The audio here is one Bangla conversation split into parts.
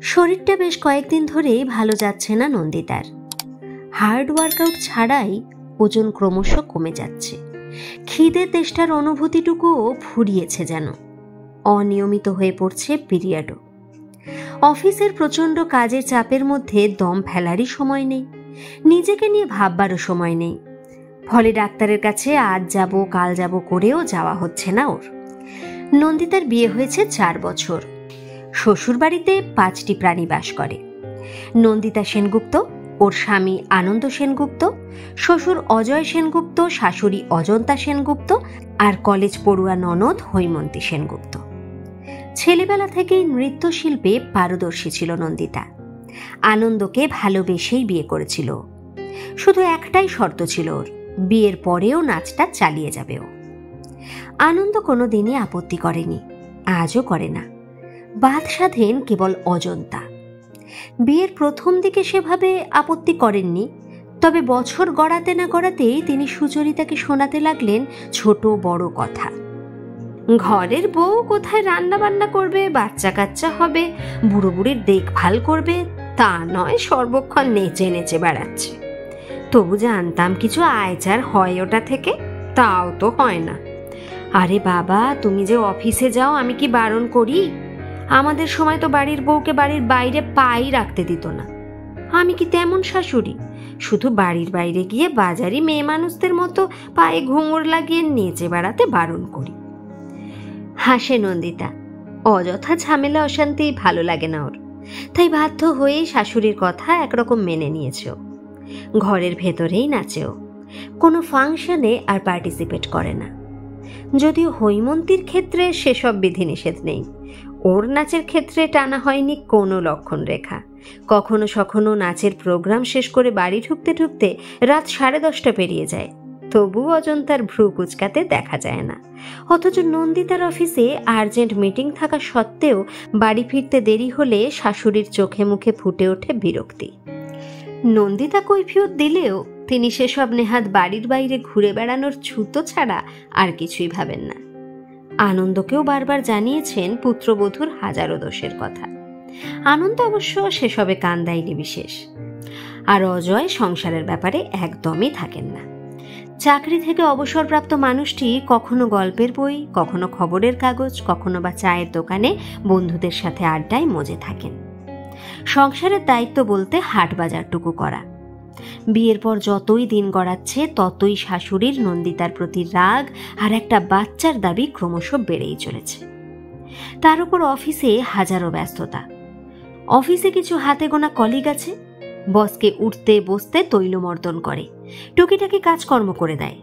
শরীরটা বেশ কয়েকদিন ধরেই ভালো যাচ্ছে না নন্দিতার। হার্ড ওয়ার্কআউট ছাড়াই ওজন ক্রমশ কমে যাচ্ছে। খিদে তেষ্টার অনুভূতিটুকুও ফুরিয়েছে যেন। অনিয়মিত হয়ে পড়ছে পিরিয়ডও। অফিসের প্রচণ্ড কাজের চাপের মধ্যে দম ফেলারই সময় নেই, নিজেকে নিয়ে ভাববারও সময় নেই। ফলে ডাক্তারের কাছে আজ যাব কাল যাব করেও যাওয়া হচ্ছে না ওর। নন্দিতার বিয়ে হয়েছে 4 বছর। শ্বশুর বাড়িতে 5টি প্রাণী বাস করে। নন্দিতা সেনগুপ্ত, ওর স্বামী আনন্দ সেনগুপ্ত, শ্বশুর অজয় সেনগুপ্ত, শাশুড়ি অজন্তা সেনগুপ্ত আর কলেজ পড়ুয়া ননদ হৈমন্তী সেনগুপ্ত। ছেলেবেলা থেকেই নৃত্যশিল্পে পারদর্শী ছিল নন্দিতা। আনন্দকে ভালোবেসেই বিয়ে করেছিল। শুধু একটাই শর্ত ছিল ওর, বিয়ের পরেও নাচটা চালিয়ে যাবে ও। আনন্দ কোনোদিনই আপত্তি করেনি, আজও করে না। বাদ সাধেন কেবল অজন্তা। বিয়ের প্রথম দিকে সেভাবে আপত্তি করেননি, তবে বছর গড়াতে না গড়াতেই তিনি সুচরিতাকে শোনাতে লাগলেন ছোট বড় কথা। ঘরের বউ কোথায় রান্না বান্না করবে, বাচ্চা কাচ্চা হবে, বুড়ো বুড়ির দেখভাল করবে, তা নয় সর্বক্ষণ নেচে নেচে বেড়াচ্ছে। তবু জানতাম কিছু আয়চার হয় ওটা থেকে, তাও তো হয় না। আরে বাবা, তুমি যে অফিসে যাও আমি কি বারণ করি? আমাদের সময় তো বাড়ির বউকে বাড়ির বাইরে পাই রাখতে দিত না। আমি কি তেমন শাশুড়ি? শুধু বাড়ির বাইরে গিয়ে বাজারি মেয়ে মানুষদের মতো পায়ে ঘুঙুর লাগিয়ে নেচে বেড়াতে বারণ করি। হাসে নন্দিতা। অযথা ঝামেলা অশান্তি ভালো লাগে না ওর, তাই বাধ্য হয়েই শাশুড়ির কথা একরকম মেনে নিয়েছে। ঘরের ভেতরেই নাচেও, কোনো ফাংশনে আর পার্টিসিপেট করে না। যদিও হৈমন্তীর ক্ষেত্রে সেসব বিধিনিষেধ নেই, ওর নাচের ক্ষেত্রে টানা হয়নি কোনো লক্ষণ রেখা। কখনো সখনো নাচের প্রোগ্রাম শেষ করে বাড়ি ঢুকতে ঢুকতে রাত 10:30 পেরিয়ে যায়, তবু অজন্তার ভ্রু কুচকাতে দেখা যায় না। অথচ নন্দিতার অফিসে আর্জেন্ট মিটিং থাকা সত্ত্বেও বাড়ি ফিরতে দেরি হলে শাশুড়ির চোখে মুখে ফুটে ওঠে বিরক্তি। নন্দিতা কৈফিয়ত দিলেও তিনি সেসব নেহাত বাড়ির বাইরে ঘুরে বেড়ানোর ছুতো ছাড়া আর কিছুই ভাবেন না। আনন্দকেও বারবার জানিয়েছেন পুত্রবধূর হাজারো দোষের কথা। আনন্দ অবশ্য সেসবে কান দেয়নি বিশেষ। আর অজয় সংসারের ব্যাপারে একদমই থাকেন না। চাকরি থেকে অবসরপ্রাপ্ত মানুষটি কখনো গল্পের বই, কখনো খবরের কাগজ, কখনো বা চায়ের দোকানে বন্ধুদের সাথে আড্ডায় মজে থাকেন। সংসারের দায়িত্ব বলতে হাট বাজারটুকু করা। বিয়ের পর যতই দিন গড়াচ্ছে ততই শাশুড়ির নন্দিতার প্রতি রাগ আর একটা বাচ্চার দাবি ক্রমশ বেড়েই চলেছে। তার উপর অফিসে হাজারো ব্যস্ততা। অফিসে কিছু হাতে গোনা কলিগ আছে, বসকে উঠতে বসতে তৈলমর্দন করে, টুকিটাকি কাজকর্ম করে দেয়।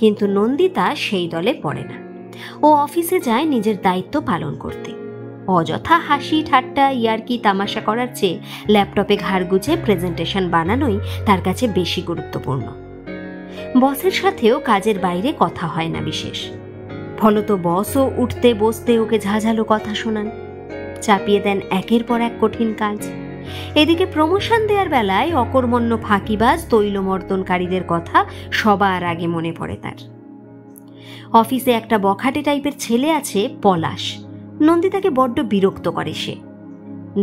কিন্তু নন্দিতা সেই দলে পড়ে না। ও অফিসে যায় নিজের দায়িত্ব পালন করতে। অযথা হাসি ঠাট্টা ইয়ার্কি তামাশা করার চেয়ে ল্যাপটপে ঘাড় গুজে প্রেজেন্টেশন বানানোই তার কাছে বেশি গুরুত্বপূর্ণ। বসের সাথেও কাজের বাইরে কথা হয় না বিশেষ। ফলত বসও উঠতে বসতে ওকে ঝাঝালো কথা শোনান, চাপিয়ে দেন একের পর এক কঠিন কাজ। এদিকে প্রমোশন দেওয়ার বেলায় অকর্মণ্য ফাঁকিবাজ তৈলমর্দনকারীদের কথা সবার আগে মনে পড়ে তার। অফিসে একটা বখাটে টাইপের ছেলে আছে, পলাশ। নন্দিতাকে বড্ড বিরক্ত করে সে।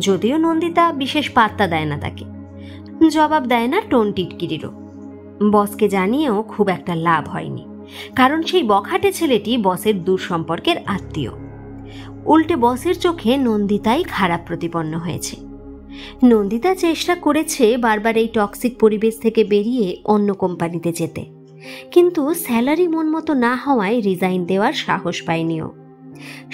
যদিও নন্দিতা বিশেষ পাত্তা দেয় না তাকে, জবাব দেয় না টোন টিটকিরিরও। বসকে জানিয়েও খুব একটা লাভ হয়নি, কারণ সেই বখাটে ছেলেটি বসের দূর সম্পর্কের আত্মীয়। উল্টে বসের চোখে নন্দিতাই খারাপ প্রতিপন্ন হয়েছে। নন্দিতা চেষ্টা করেছে বারবার এই টক্সিক পরিবেশ থেকে বেরিয়ে অন্য কোম্পানিতে যেতে, কিন্তু স্যালারি মন মতো না হওয়ায় রিজাইন দেওয়ার সাহস পায়নিও।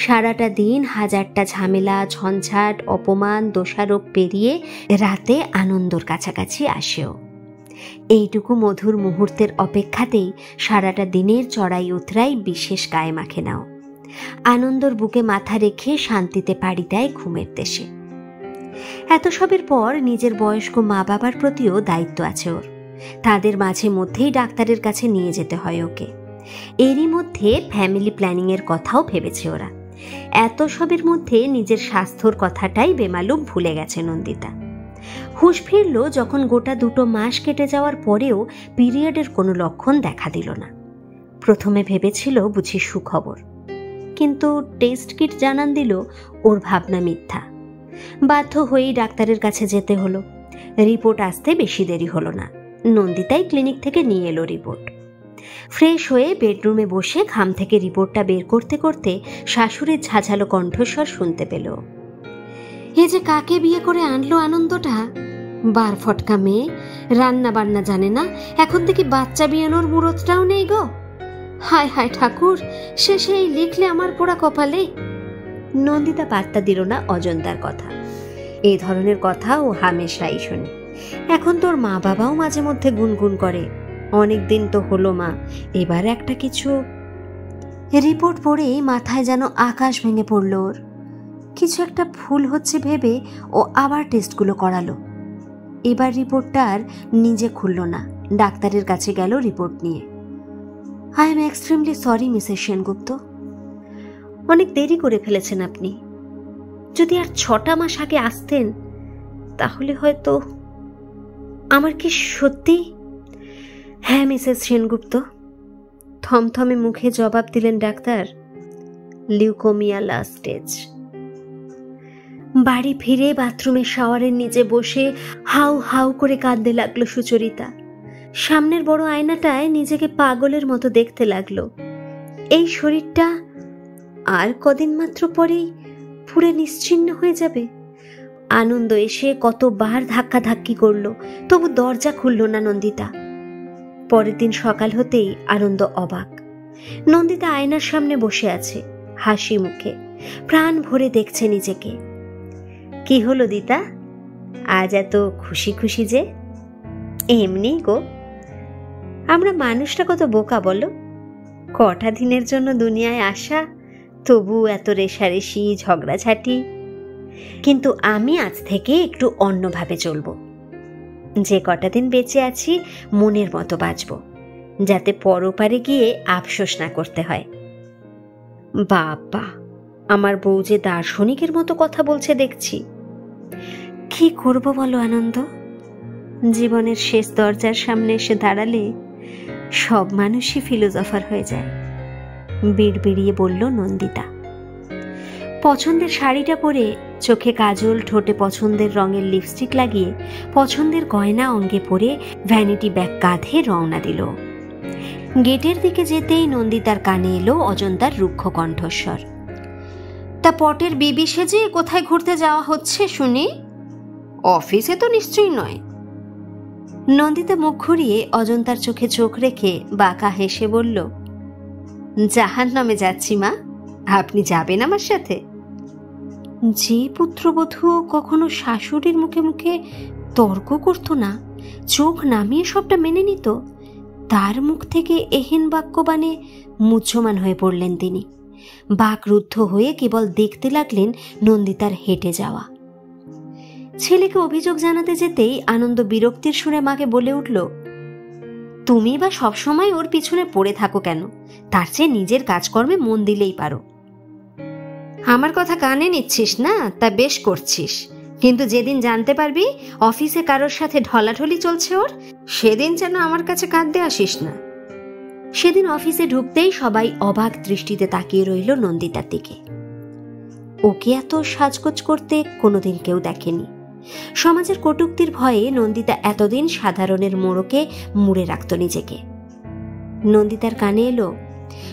সারাটা দিন হাজারটা ঝামেলা, ঝঞ্ঝাট, অপমান, দোষারোপ পেরিয়ে রাতে আনন্দর কাছাকাছি আসেও। এইটুকু মধুর মুহূর্তের অপেক্ষাতেই সারাটা দিনের চড়াই উতরাই বিশেষ গায়ে মাখে নাও। আনন্দর বুকে মাথা রেখে শান্তিতে পাড়ি দেয় ঘুমের দেশে। এত সবের পর নিজের বয়স্ক মা বাবার প্রতিও দায়িত্ব আছে ওর। তাদের মাঝে মধ্যেই ডাক্তারের কাছে নিয়ে যেতে হয় ওকে। এরই মধ্যে ফ্যামিলি প্ল্যানিংয়ের কথাও ভেবেছে ওরা। এত সবের মধ্যে নিজের স্বাস্থ্যর কথাটাই বেমালুম ভুলে গেছে নন্দিতা। হুঁশ ফিরল যখন গোটা 2 মাস কেটে যাওয়ার পরেও পিরিয়ডের কোনো লক্ষণ দেখা দিল না। প্রথমে ভেবেছিল বুঝি সুখবর, কিন্তু টেস্ট কিট জানান দিল ওর ভাবনা মিথ্যা। বাধ্য হয়েই ডাক্তারের কাছে যেতে হলো। রিপোর্ট আসতে বেশি দেরি হলো না। নন্দিতাই ক্লিনিক থেকে নিয়ে এলো রিপোর্ট। ফ্রেশ হয়ে বেডরুমে বসে খাম থেকে রিপোর্টটা বের করতে করতে শাশুড়ির ঝাঝালো কণ্ঠস্বর শুনতে পেল। এ যে কাকে বিয়ে করে আনলো আনন্দটা! বার ফটকা মেয়ে, রান্না বান্না জানে না, এখন থেকে বাচ্চা বিয়ানোর মুরতটাও নেই গো। হায় হায় ঠাকুর, শেষে এই লিখলে আমার পোড়া কপালে। নন্দিতা পাত্তা দিল না অজন্তার কথা। এই ধরনের কথা ও হামেশাই শোনে। এখন তোর মা বাবাও মাঝে মধ্যে গুনগুন করে, অনেক দিন তো হলো মা, এবার একটা কিছু। রিপোর্ট পড়ে মাথায় যেন আকাশ ভেঙে পড়ল ওর। কিছু একটা ভুল হচ্ছে ভেবে ও আবার টেস্টগুলো করালো। এবার রিপোর্টটা আর নিজে খুলল না, ডাক্তারের কাছে গেল রিপোর্ট নিয়ে। I am extremely sorry Mrs Sengupta, অনেক দেরি করে ফেলেছেন আপনি। যদি আর 6টা মাস আগে আসতেন তাহলে হয়তো। আমার কি সত্যি? হ্যাঁ মিসেস সেনগুপ্ত, থমথমে মুখে জবাব দিলেন ডাক্তার। Leukaemia last stage. বাড়ি ফিরে বাথরুমের শাওয়ারের নিচে বসে হাউ হাউ করে কাঁদতে লাগলো সুচরিতা। সামনের বড় আয়নাটায় নিজেকে পাগলের মতো দেখতে লাগলো। এই শরীরটা আর কদিন মাত্র পরেই পুরে নিশ্চিহ্ন হয়ে যাবে। আনন্দ এসে কতবার ধাক্কাধাক্কি করলো, তবু দরজা খুলল না নন্দিতা। পরের দিন সকাল হতেই আনন্দ অবাক। নন্দিতা আয়নার সামনে বসে আছে, হাসি মুখে, প্রাণ ভরে দেখছে নিজেকে। কি হলো দিতা, আজ এত খুশি খুশি যে? এমনি গো, আমরা মানুষটা কত বোকা বলো। কটা দিনের জন্য দুনিয়ায় আসা, তবু এত রেশারেশি ঝগড়াঝাটি। কিন্তু আমি আজ থেকে একটু অন্যভাবে চলবো। যে কটা দিন বেঁচে আছি মনের মতো বাঁচব, যাতে পরপারে গিয়ে আফসোস না করতে হয়। বাবা, আমার বউ যে দার্শনিকের মতো কথা বলছে দেখছি। কি করব বলো আনন্দ, জীবনের শেষ দরজার সামনে এসে দাঁড়ালে সব মানুষই ফিলোজফার হয়ে যায়, বিড়বিড়িয়ে বলল নন্দিতা। পছন্দের শাড়িটা পরে, চোখে কাজল, ঠোঁটে পছন্দের রঙের লিপস্টিক লাগিয়ে, পছন্দের গয়না অঙ্গে পরে ভ্যানিটি ব্যাগ কাঁধে রওনা দিল। গেটের দিকে যেতেই নন্দিতার কানে এলো অজন্তার রুক্ষ কণ্ঠস্বর। তা পটের বিবি সেজে কোথায় ঘুরতে যাওয়া হচ্ছে শুনি? অফিসে তো নিশ্চয়ই নয়। নন্দিতা মুখ ঘুরিয়ে অজন্তার চোখে চোখ রেখে বাঁকা হেসে বলল, জাহান্নামে যাচ্ছি মা, আপনি যাবেন আমার সাথে? যে পুত্রবধূ কখনো শাশুড়ির মুখে মুখে তর্ক করত না, চোখ নামিয়ে সবটা মেনে নিত, তার মুখ থেকে এহেন বাক্যবাণে মুহ্যমান হয়ে পড়লেন তিনি। বাকরুদ্ধ হয়ে কেবল দেখতে লাগলেন নন্দিতার হেঁটে যাওয়া। ছেলেকে অভিযোগ জানাতে যেতেই আনন্দ বিরক্তির সুরে মাকে বলে উঠল, তুমি বা সবসময় ওর পিছনে পড়ে থাকো কেন? তার চেয়ে নিজের কাজকর্মে মন দিলেই পারো। আমার কথা কানে নিচ্ছিস না, তা বেশ করছিস, কিন্তু যেদিন জানতে পারবি অফিসে কারোর সাথে ঢলাঢলি চলছে ওর, সেদিন যেন আমার কাছে কাঁদতে আসিস না। সেদিন অফিসে ঢুকতেই সবাই অবাক দৃষ্টিতে তাকিয়ে রইল নন্দিতার দিকে। ওকে এত সাজগোজ করতে কোনোদিন কেউ দেখেনি। সমাজের কটূক্তির ভয়ে নন্দিতা এতদিন সাধারণের মোড়কে মুড়ে রাখত নিজেকে। নন্দিতার কানে এলো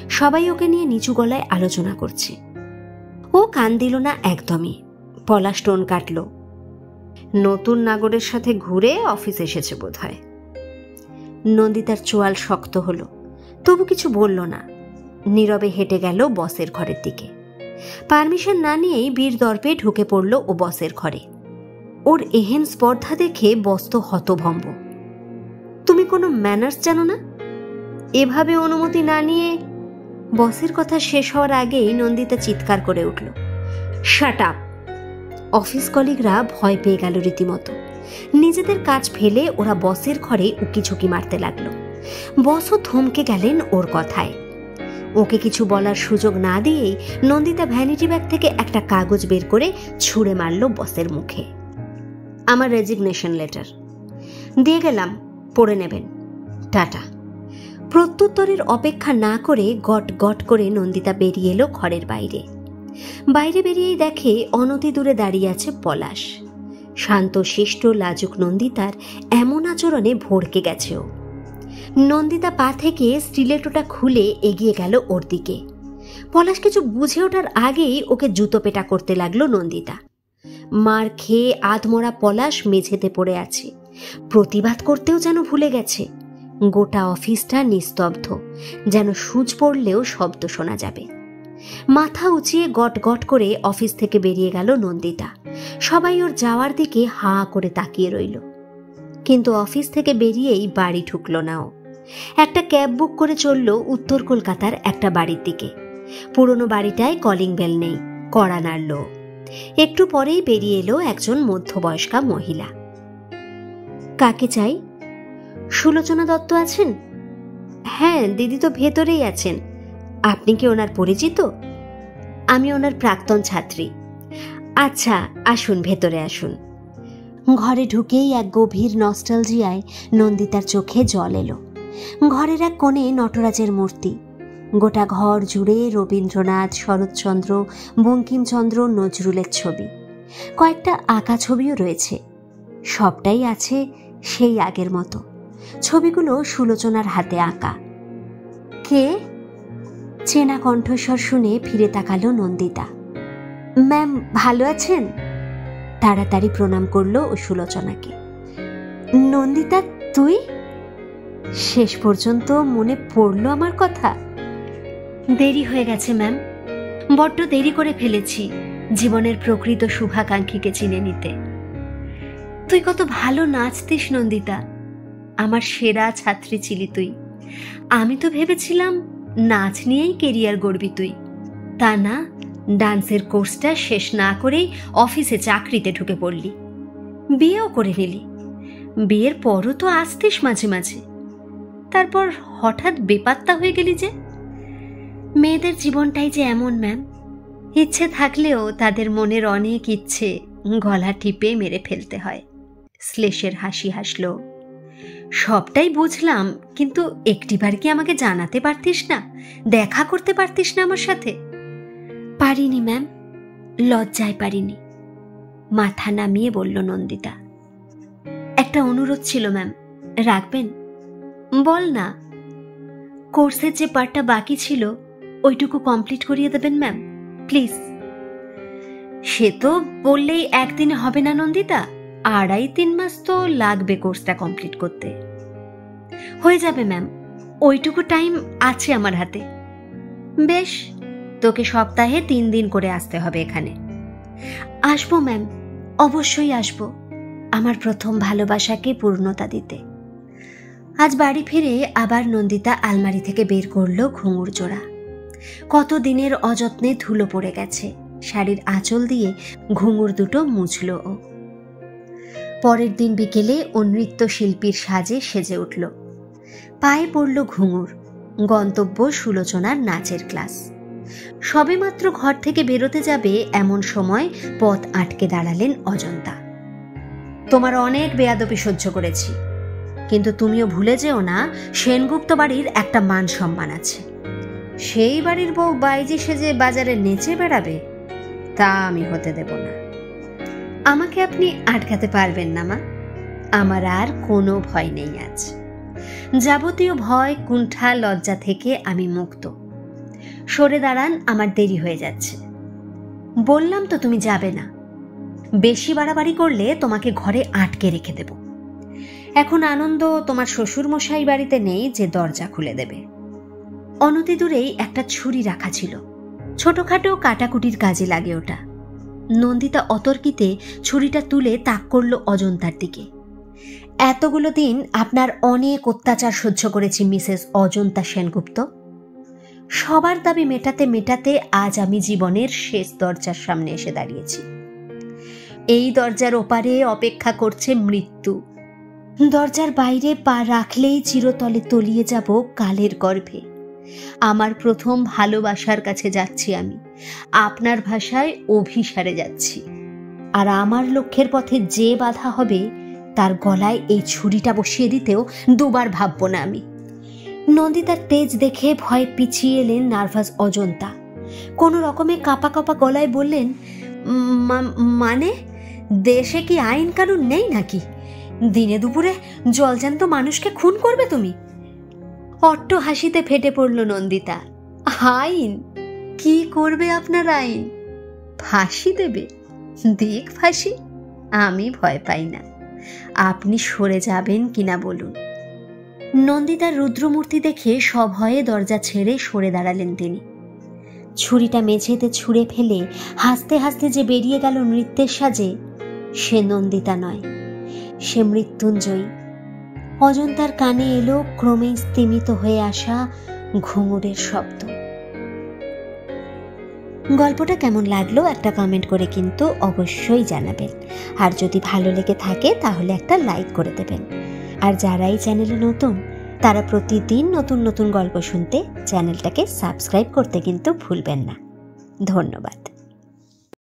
সবাই ওকে নিয়ে নিচু গলায় আলোচনা করছে। ও কান দিল না একদমই, পলাশ টোন কাটল। নতুন নাগরের সাথে ঘুরে অফিস এসেছে বোধ হয়। নন্দিতার চোয়াল শক্ত হলো, তবু কিছু বলল না। নীরবে হেঁটে গেল বসের ঘরের দিকে। পারমিশন না নিয়েই বীর দর্পে ঢুকে পড়ল ও বসের ঘরে। ওর এহেন স্পর্ধা দেখে বস তো হতভম্ব। তুমি কোনো ম্যানার্স জানো না? এভাবে অনুমতি না নিয়ে। বসের কথা শেষ হওয়ার আগেই নন্দিতা চিৎকার করে উঠল, শাট আপ! অফিস কলিগরা ভয় পেয়ে গেল রীতিমতো। নিজেদের কাজ ফেলে ওরা বসের ঘরে উকিঝুঁকি মারতে লাগলো। বসও থমকে গেলেন ওর কথায়। ওকে কিছু বলার সুযোগ না দিয়েই নন্দিতা ভ্যানিটি ব্যাগ থেকে একটা কাগজ বের করে ছুঁড়ে মারল বসের মুখে। আমার রেজিগনেশন লেটার দিয়ে গেলাম, পড়ে নেবেন, টাটা। প্রত্যুত্তরের অপেক্ষা না করে গট গট করে নন্দিতা বেরিয়ে এলো ঘরের বাইরে। বাইরে বেরিয়েই দেখে অনতি দূরে দাঁড়িয়ে আছে পলাশ। শান্ত শিষ্ট লাজুক নন্দিতার এমন আচরণে ভড়কে গেছে ও। নন্দিতা পা থেকে স্টিলেটোটা খুলে এগিয়ে গেল ওর দিকে। পলাশ কিছু বুঝে ওঠার আগেই ওকে জুতো পেটা করতে লাগলো নন্দিতা। মার খেয়ে আধমরা পলাশ মেঝেতে পড়ে আছে, প্রতিবাদ করতেও যেন ভুলে গেছে। গোটা অফিসটা নিস্তব্ধ, যেন সূচ পড়লেও শব্দ শোনা যাবে। মাথা উঁচিয়ে গট গট করে অফিস থেকে বেরিয়ে গেল নন্দিতা। সবাই ওর যাওয়ার দিকে হাঁ করে তাকিয়ে রইল, কিন্তু অফিস থেকে বেরিয়েই বাড়ি ঢুকল না ও। একটা ক্যাব বুক করে চলল উত্তর কলকাতার একটা বাড়ির দিকে। পুরনো বাড়িটায় কলিং বেল নেই, কড়া নাড়ল। একটু পরেই বেরিয়ে এলো একজন মধ্যবয়স্কা মহিলা। কাকে চাই? সুলোচনা দত্ত আছেন? হ্যাঁ দিদি তো ভেতরেই আছেন। আপনি কি ওনার পরিচিত? আমি ওনার প্রাক্তন ছাত্রী। আচ্ছা আসুন, ভেতরে আসুন। ঘরে ঢুকেই এক গভীর নস্টালজিয়ায় নন্দিতার চোখে জল এলো। ঘরের এক কোণে নটরাজের মূর্তি, গোটা ঘর জুড়ে রবীন্দ্রনাথ, শরৎচন্দ্র, বঙ্কিমচন্দ্র, নজরুলের ছবি। কয়েকটা আঁকা ছবিও রয়েছে। সবটাই আছে সেই আগের মতো। ছবিগুলো সুলোচনার হাতে আঁকা। কে? চেনা কণ্ঠস্বর শুনে ফিরে তাকালো নন্দিতা। ম্যাম ভালো আছেন? তাড়াতাড়ি প্রণাম করলো ও সুলোচনাকে। নন্দিতা তুই? শেষ পর্যন্ত মনে পড়লো আমার কথা? দেরি হয়ে গেছে ম্যাম, বড্ড দেরি করে ফেলেছি জীবনের প্রকৃত শুভাকাঙ্ক্ষীকে চিনে নিতে। তুই কত ভালো নাচতিস নন্দিতা, আমার সেরা ছাত্রী ছিলি তুই। আমি তো ভেবেছিলাম নাচ নিয়েই কেরিয়ার গড়বি তুই, তা না, ডান্সের কোর্সটা শেষ না করেই অফিসে চাকরিতে ঢুকে পড়লি, বিয়েও করে নিলি। বিয়ের পরও তো আসতিস মাঝে মাঝে, তারপর হঠাৎ বেপাত্তা হয়ে গেলি যে। মেয়েদের জীবনটাই যে এমন ম্যাম, ইচ্ছে থাকলেও তাদের মনের অনেক ইচ্ছে গলা টিপে মেরে ফেলতে হয়। শ্লেষের হাসি হাসল। সবটাই বুঝলাম, কিন্তু একটিবার কি আমাকে জানাতে পারতিস না? দেখা করতে পারতিস না আমার সাথে? পারিনি ম্যাম, লজ্জায় পারিনি, মাথা নামিয়ে বলল নন্দিতা। একটা অনুরোধ ছিল ম্যাম, রাখবেন? বল না। কোর্সের যে পার্টটা বাকি ছিল ওইটুকু কমপ্লিট করিয়ে দেবেন ম্যাম, প্লিজ। সে তো বললেই একদিনে হবে না নন্দিতা, 2.5-3 মাস তো লাগবে কোর্সটা কমপ্লিট করতে। হয়ে যাবে ম্যাম, ওইটুকু টাইম আছে আমার হাতে। বেশ, তোকে সপ্তাহে 3 দিন করে আসতে হবে এখানে। আসবো ম্যাম, অবশ্যই আসবো, আমার প্রথম ভালোবাসাকে পূর্ণতা দিতে। আজ বাড়ি ফিরে আবার নন্দিতা আলমারি থেকে বের করলো ঘুঙুর জোড়া। কত দিনের অযত্নে ধুলো পড়ে গেছে, শাড়ির আঁচল দিয়ে ঘুঙুর দুটো মুছল ও। পরের দিন বিকেলে ও নৃত্যশিল্পীর সাজে সেজে উঠল। পায়ে পড়ল ঘুঙুর, গন্তব্য সুলোচনার নাচের ক্লাস। সবেমাত্র ঘর থেকে বেরোতে যাবে এমন সময় পথ আটকে দাঁড়ালেন অজন্তা। তোমার অনেক বেয়াদবি সহ্য করেছি, কিন্তু তুমিও ভুলে যেও না সেনগুপ্ত বাড়ির একটা মান সম্মান আছে। সেই বাড়ির বউ বাইজি সেজে বাজারে নেচে বেড়াবে, তা আমি হতে দেব না। আমাকে আপনি আটকাতে পারবেন না মা, আমার আর কোনো ভয় নেই। আজ যাবতীয় ভয়, কুণ্ঠা, লজ্জা থেকে আমি মুক্ত। সরে দাঁড়ান, আমার দেরি হয়ে যাচ্ছে। বললাম তো তুমি যাবে না। বেশি বাড়াবাড়ি করলে তোমাকে ঘরে আটকে রেখে দেব। এখন আনন্দ তোমার শ্বশুর মশাই বাড়িতে নেই যে দরজা খুলে দেবে। অনতি দূরেই একটা ছুরি রাখা ছিল, ছোটখাটো কাটাকুটির কাজে লাগে ওটা। নন্দিতা অতর্কিতে ছুরিটা তুলে তাক করল অজন্তার দিকে। এতগুলো দিন আপনার অনেক অত্যাচার সহ্য করেছি মিসেস অজন্তা সেনগুপ্ত। সবার দাবি মেটাতে মেটাতে আজ আমি জীবনের শেষ দরজার সামনে এসে দাঁড়িয়েছি। এই দরজার ওপারে অপেক্ষা করছে মৃত্যু। দরজার বাইরে পা রাখলেই চিরতলে তলিয়ে যাব কালের গর্ভে। আমার প্রথম ভালোবাসার কাছে যাচ্ছি আমি, আপনার ভাষায় অভিসারে যাচ্ছি। আর আমার লক্ষ্যের পথে যে বাধা হবে তার গলায় এই ছুরিটা বসিয়ে দিতেও দুবার ভাববো না আমি। নন্দিতার তেজ দেখে ভয়ে পিছিয়ে এলেন নার্ভাস অজন্তা। কোনো রকমে কাঁপা কাঁপা গলায় বললেন, মানে দেশে কি আইন কানুন নেই নাকি? দিনে দুপুরে জলজ্যান্ত মানুষকে খুন করবে তুমি? অট্ট হাসিতে ফেটে পড়ল নন্দিতা। আইন? কি করবে আপনার আইন? ফাঁসি দেবে? দিক ফাঁসি, আমি ভয় পাই না। আপনি সরে যাবেন কিনা বলুন। নন্দিতার রুদ্রমূর্তি দেখে সভয়ে দরজা ছেড়ে সরে দাঁড়ালেন তিনি। ছুরিটা মেঝেতে ছুঁড়ে ফেলে হাসতে হাসতে যে বেরিয়ে গেল নৃত্যের সাজে, সে নন্দিতা নয়, সে মৃত্যুঞ্জয়ী। অজন্তার কানে এলো ক্রমে স্তিমিত হয়ে আসা ঘুঙুরের শব্দ। গল্পটা কেমন লাগলো একটা কমেন্ট করে কিন্তু অবশ্যই জানাবেন। আর যদি ভালো লেগে থাকে তাহলে একটা লাইক করে দেবেন। আর যারা এই চ্যানেলে নতুন, তারা প্রতিদিন নতুন নতুন গল্প শুনতে চ্যানেলটাকে সাবস্ক্রাইব করতে কিন্তু ভুলবেন না। ধন্যবাদ।